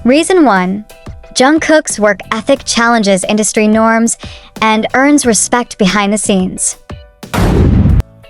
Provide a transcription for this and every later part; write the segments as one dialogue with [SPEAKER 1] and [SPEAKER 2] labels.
[SPEAKER 1] Reason 1. Jungkook's work ethic challenges industry norms and earns respect behind the scenes.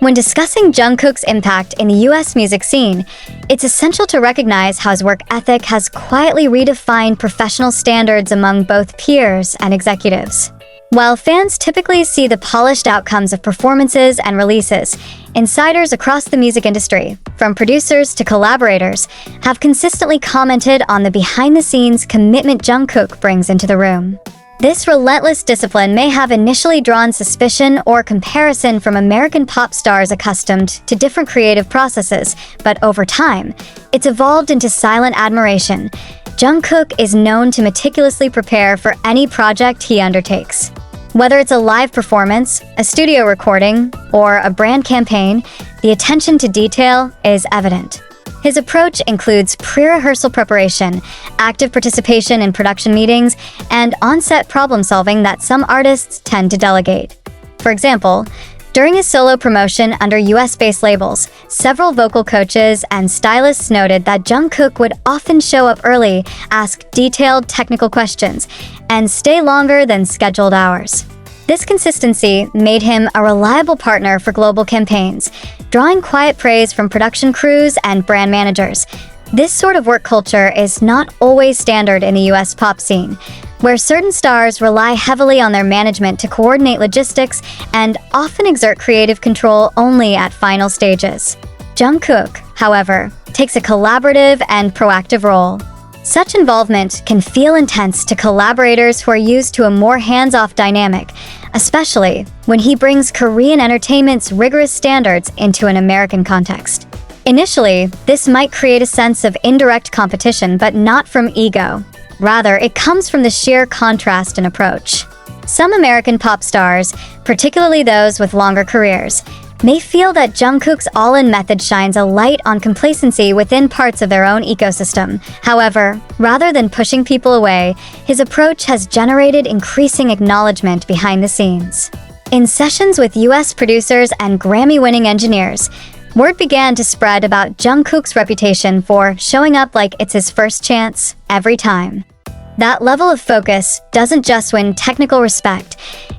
[SPEAKER 1] When discussing Jungkook's impact in the US music scene, it's essential to recognize how his work ethic has quietly redefined professional standards among both peers and executives. While fans typically see the polished outcomes of performances and releases, insiders across the music industry, from producers to collaborators, have consistently commented on the behind-the-scenes commitment Jungkook brings into the room. This relentless discipline may have initially drawn suspicion or comparison from American pop stars accustomed to different creative processes, but over time, it's evolved into silent admiration. Jungkook is known to meticulously prepare for any project he undertakes. Whether it's a live performance, a studio recording, or a brand campaign, the attention to detail is evident. His approach includes pre-rehearsal preparation, active participation in production meetings, and on-set problem-solving that some artists tend to delegate. For example, during his solo promotion under US-based labels, several vocal coaches and stylists noted that Jungkook would often show up early, ask detailed technical questions, and stay longer than scheduled hours. This consistency made him a reliable partner for global campaigns, drawing quiet praise from production crews and brand managers. This sort of work culture is not always standard in the US pop scene, where certain stars rely heavily on their management to coordinate logistics and often exert creative control only at final stages. Jungkook, however, takes a collaborative and proactive role. Such involvement can feel intense to collaborators who are used to a more hands-off dynamic, especially when he brings Korean entertainment's rigorous standards into an American context. Initially, this might create a sense of indirect competition, but not from ego. Rather, it comes from the sheer contrast in approach. Some American pop stars, particularly those with longer careers, may feel that Jungkook's all-in method shines a light on complacency within parts of their own ecosystem. However, rather than pushing people away, his approach has generated increasing acknowledgement behind the scenes. In sessions with US producers and Grammy-winning engineers, word began to spread about Jungkook's reputation for showing up like it's his first chance every time. That level of focus doesn't just win technical respect,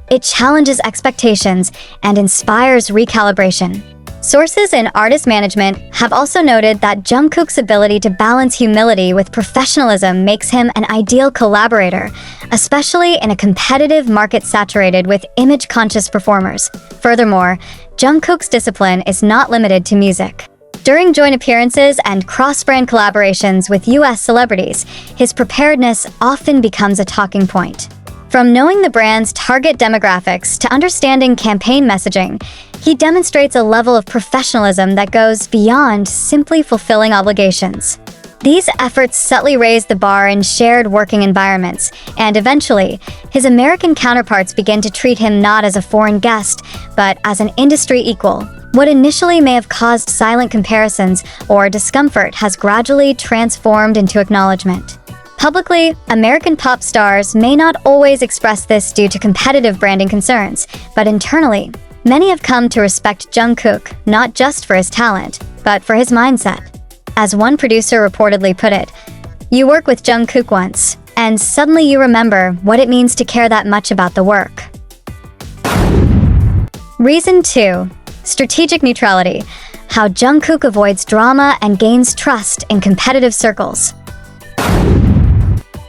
[SPEAKER 1] it challenges expectations and inspires recalibration. Sources in artist management have also noted that Jungkook's ability to balance humility with professionalism makes him an ideal collaborator, especially in a competitive market saturated with image-conscious performers. Furthermore, Jungkook's discipline is not limited to music. During joint appearances and cross-brand collaborations with US celebrities, his preparedness often becomes a talking point. From knowing the brand's target demographics to understanding campaign messaging, he demonstrates a level of professionalism that goes beyond simply fulfilling obligations. These efforts subtly raise the bar in shared working environments, and eventually, his American counterparts begin to treat him not as a foreign guest, but as an industry equal. What initially may have caused silent comparisons or discomfort has gradually transformed into acknowledgement. Publicly, American pop stars may not always express this due to competitive branding concerns, but internally, many have come to respect Jungkook not just for his talent, but for his mindset. As one producer reportedly put it, "You work with Jungkook once, and suddenly you remember what it means to care that much about the work." Reason 2. Strategic neutrality. How Jungkook avoids drama and gains trust in competitive circles.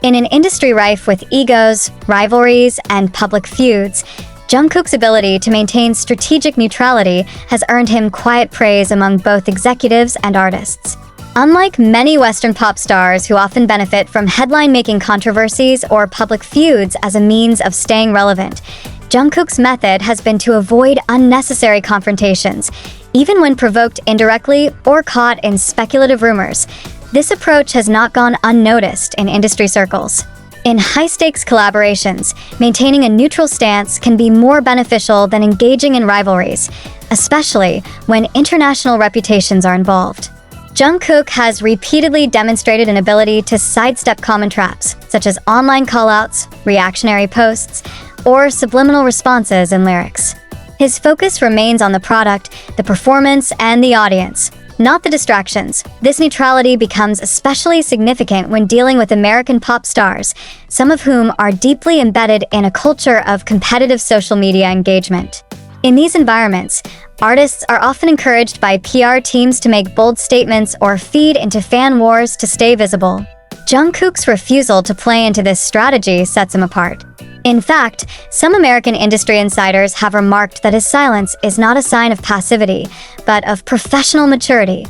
[SPEAKER 1] In an industry rife with egos, rivalries, and public feuds, Jungkook's ability to maintain strategic neutrality has earned him quiet praise among both executives and artists. Unlike many Western pop stars who often benefit from headline-making controversies or public feuds as a means of staying relevant, Jungkook's method has been to avoid unnecessary confrontations, even when provoked indirectly or caught in speculative rumors. This approach has not gone unnoticed in industry circles. In high-stakes collaborations, maintaining a neutral stance can be more beneficial than engaging in rivalries, especially when international reputations are involved. Jungkook has repeatedly demonstrated an ability to sidestep common traps, such as online callouts, reactionary posts, or subliminal responses in lyrics. His focus remains on the product, the performance, and the audience, not the distractions. This neutrality becomes especially significant when dealing with American pop stars, some of whom are deeply embedded in a culture of competitive social media engagement. In these environments, artists are often encouraged by PR teams to make bold statements or feed into fan wars to stay visible. Jungkook's refusal to play into this strategy sets him apart. In fact, some American industry insiders have remarked that his silence is not a sign of passivity, but of professional maturity.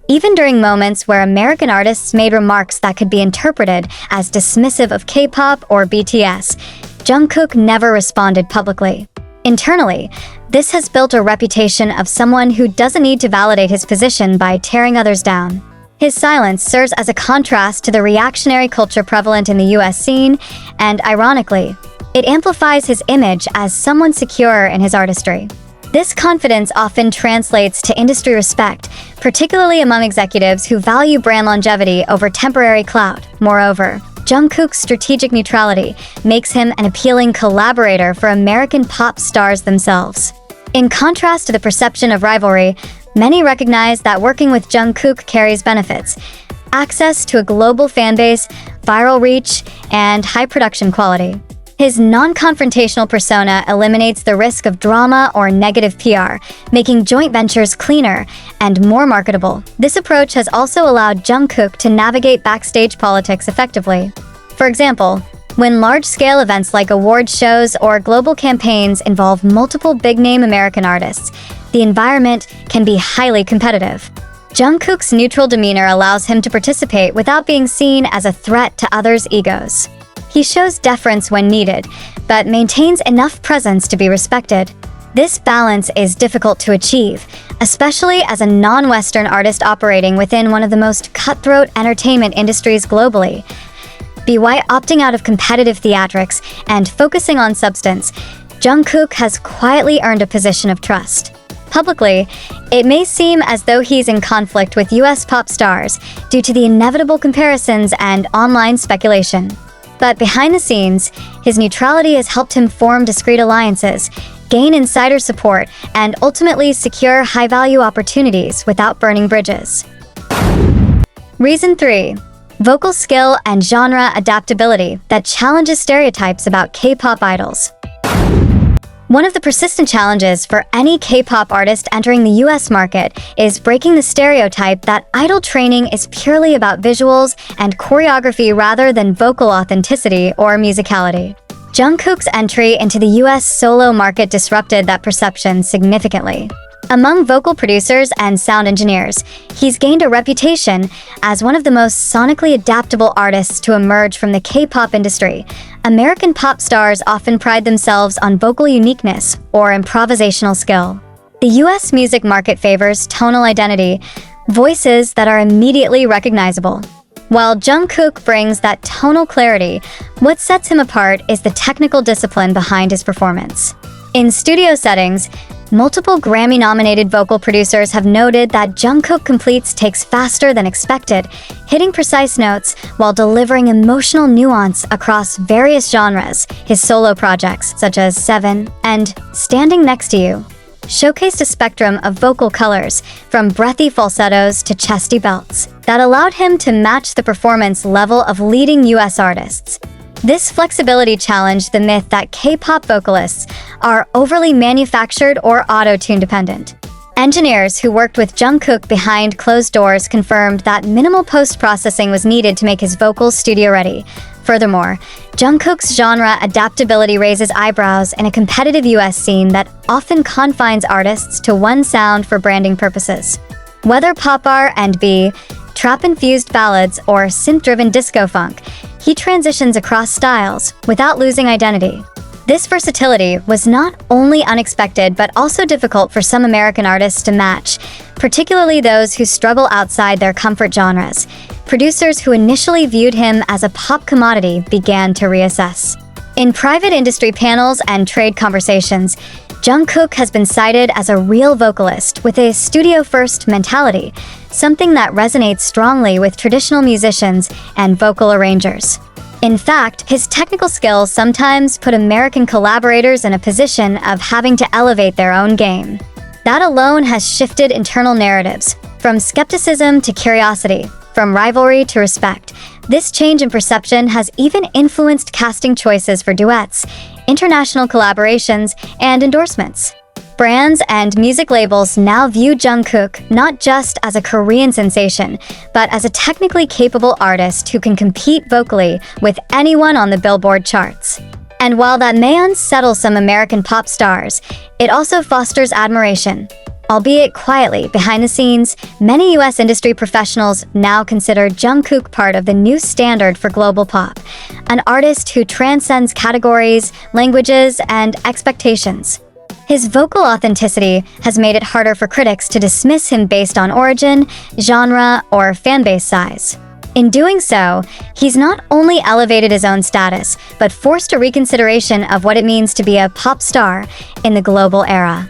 [SPEAKER 1] Even during moments where American artists made remarks that could be interpreted as dismissive of K-pop or BTS, Jungkook never responded publicly. Internally, this has built a reputation of someone who doesn't need to validate his position by tearing others down. His silence serves as a contrast to the reactionary culture prevalent in the US scene, and ironically, it amplifies his image as someone secure in his artistry. This confidence often translates to industry respect, particularly among executives who value brand longevity over temporary clout. Moreover, Jungkook's strategic neutrality makes him an appealing collaborator for American pop stars themselves. In contrast to the perception of rivalry, many recognize that working with Jungkook carries benefits: access to a global fanbase, viral reach, and high production quality. His non-confrontational persona eliminates the risk of drama or negative PR, making joint ventures cleaner and more marketable. This approach has also allowed Jungkook to navigate backstage politics effectively. For example, when large-scale events like award shows or global campaigns involve multiple big-name American artists, the environment can be highly competitive. Jungkook's neutral demeanor allows him to participate without being seen as a threat to others' egos. He shows deference when needed, but maintains enough presence to be respected. This balance is difficult to achieve, especially as a non-Western artist operating within one of the most cutthroat entertainment industries globally. By opting out of competitive theatrics and focusing on substance, Jungkook has quietly earned a position of trust. Publicly, it may seem as though he's in conflict with US pop stars due to the inevitable comparisons and online speculation. But behind the scenes, his neutrality has helped him form discreet alliances, gain insider support, and ultimately secure high-value opportunities without burning bridges. Reason 3. Vocal skill and genre adaptability that challenges stereotypes about K-pop idols. One of the persistent challenges for any K-pop artist entering the US market is breaking the stereotype that idol training is purely about visuals and choreography rather than vocal authenticity or musicality. Jungkook's entry into the US solo market disrupted that perception significantly. Among vocal producers and sound engineers, he's gained a reputation as one of the most sonically adaptable artists to emerge from the K-pop industry. American pop stars often pride themselves on vocal uniqueness or improvisational skill. The US music market favors tonal identity, voices that are immediately recognizable. While Jungkook brings that tonal clarity, what sets him apart is the technical discipline behind his performance. In studio settings, multiple Grammy-nominated vocal producers have noted that Jungkook completes takes faster than expected, hitting precise notes while delivering emotional nuance across various genres. His solo projects, such as Seven and Standing Next to You, showcased a spectrum of vocal colors, from breathy falsettos to chesty belts, that allowed him to match the performance level of leading US artists. This flexibility challenged the myth that K-pop vocalists are overly manufactured or auto-tune dependent. Engineers who worked with Jungkook behind closed doors confirmed that minimal post-processing was needed to make his vocals studio-ready. Furthermore, Jungkook's genre adaptability raises eyebrows in a competitive US scene that often confines artists to one sound for branding purposes. Whether pop R&B, trap-infused ballads, or synth-driven disco funk, he transitions across styles without losing identity. This versatility was not only unexpected but also difficult for some American artists to match, particularly those who struggle outside their comfort genres. Producers who initially viewed him as a pop commodity began to reassess. In private industry panels and trade conversations, Jungkook has been cited as a real vocalist with a studio-first mentality, something that resonates strongly with traditional musicians and vocal arrangers. In fact, his technical skills sometimes put American collaborators in a position of having to elevate their own game. That alone has shifted internal narratives. From skepticism to curiosity, from rivalry to respect, this change in perception has even influenced casting choices for duets, international collaborations, and endorsements. Brands and music labels now view Jungkook not just as a Korean sensation, but as a technically capable artist who can compete vocally with anyone on the Billboard charts. And while that may unsettle some American pop stars, it also fosters admiration. Albeit quietly behind the scenes, many US industry professionals now consider Jungkook part of the new standard for global pop, an artist who transcends categories, languages, and expectations. His vocal authenticity has made it harder for critics to dismiss him based on origin, genre, or fanbase size. In doing so, he's not only elevated his own status, but forced a reconsideration of what it means to be a pop star in the global era.